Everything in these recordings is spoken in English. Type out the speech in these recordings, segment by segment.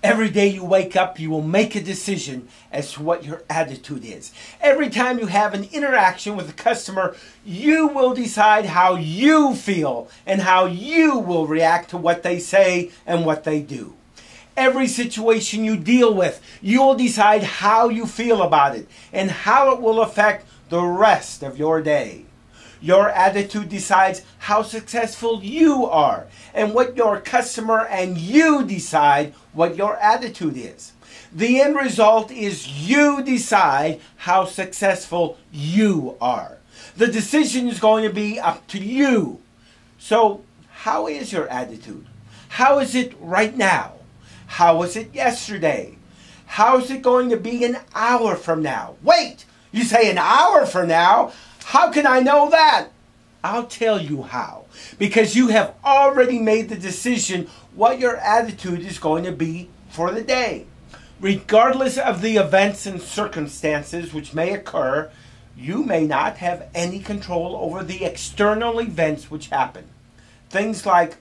Every day you wake up, you will make a decision as to what your attitude is. Every time you have an interaction with a customer, you will decide how you feel and how you will react to what they say and what they do. Every situation you deal with, you will decide how you feel about it and how it will affect the rest of your day. Your attitude decides how successful you are, and what your customer and you decide what your attitude is. The end result is you decide how successful you are. The decision is going to be up to you. So, how is your attitude? How is it right now? How was it yesterday? How is it going to be an hour from now? Wait! You say an hour from now? How can I know that? I'll tell you how. Because you have already made the decision what your attitude is going to be for the day. Regardless of the events and circumstances which may occur, you may not have any control over the external events which happen. Things like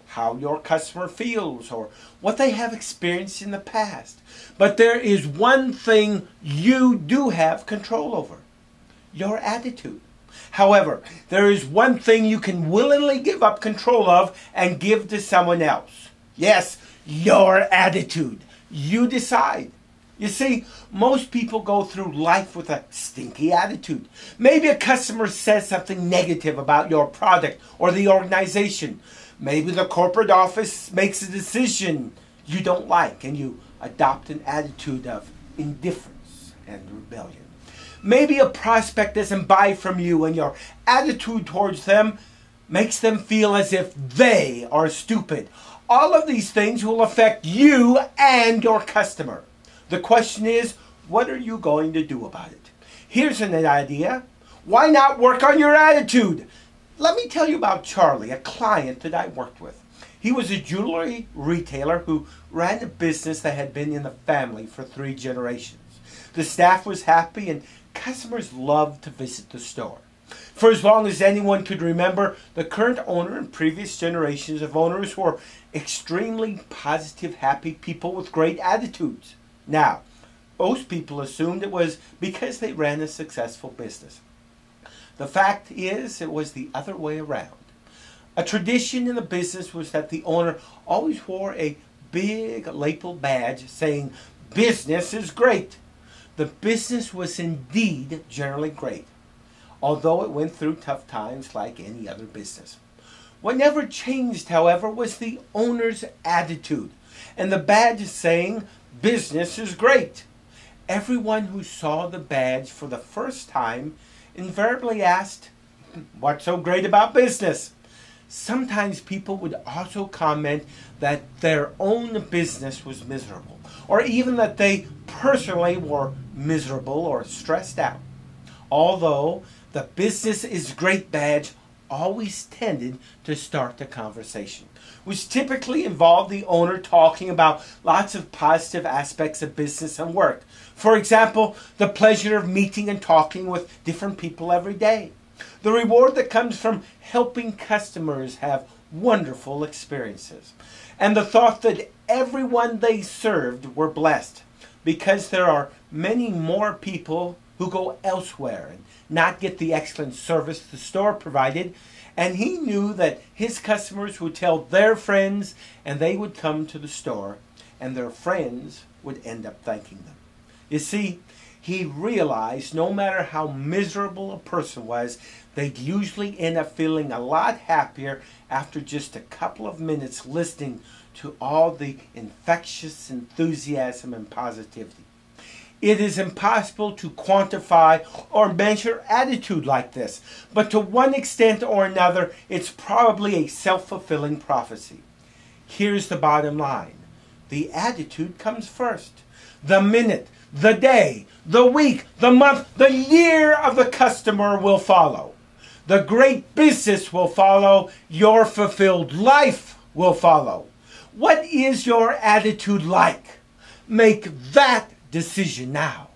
how your customer feels or what they have experienced in the past. But there is one thing you do have control over: your attitude. However, there is one thing you can willingly give up control of and give to someone else. Yes, your attitude. You decide. You see, most people go through life with a stinky attitude. Maybe a customer says something negative about your product or the organization. Maybe the corporate office makes a decision you don't like and you adopt an attitude of indifference and rebellion. Maybe a prospect doesn't buy from you and your attitude towards them makes them feel as if they are stupid. All of these things will affect you and your customer. The question is, what are you going to do about it? Here's an idea. Why not work on your attitude? Let me tell you about Charlie, a client that I worked with. He was a jewelry retailer who ran a business that had been in the family for 3 generations. The staff was happy and customers loved to visit the store. For as long as anyone could remember, the current owner and previous generations of owners were extremely positive, happy people with great attitudes. Now, most people assumed it was because they ran a successful business. The fact is, it was the other way around. A tradition in the business was that the owner always wore a big lapel badge saying, "Business is great." The business was indeed generally great, although it went through tough times like any other business. What never changed, however, was the owner's attitude, and the badge saying, "Business is great." Everyone who saw the badge for the first time invariably asked, "What's so great about business?" Sometimes people would also comment that their own business was miserable, or even that they personally were miserable or stressed out. Although the "business is great" badge always tended to start the conversation, which typically involved the owner talking about lots of positive aspects of business and work. For example, the pleasure of meeting and talking with different people every day. The reward that comes from helping customers have wonderful experiences. And the thought that everyone they served were blessed, because there are many more people who go elsewhere and not get the excellent service the store provided, and he knew that his customers would tell their friends and they would come to the store and their friends would end up thanking them. You see, he realized no matter how miserable a person was, they'd usually end up feeling a lot happier after just a couple of minutes listening to all the infectious enthusiasm and positivity. It is impossible to quantify or measure attitude like this, but to one extent or another, it's probably a self-fulfilling prophecy. Here's the bottom line. The attitude comes first. The minute, the day, the week, the month, the year of the customer will follow. The great business will follow. Your fulfilled life will follow. What is your attitude like? Make that decision now.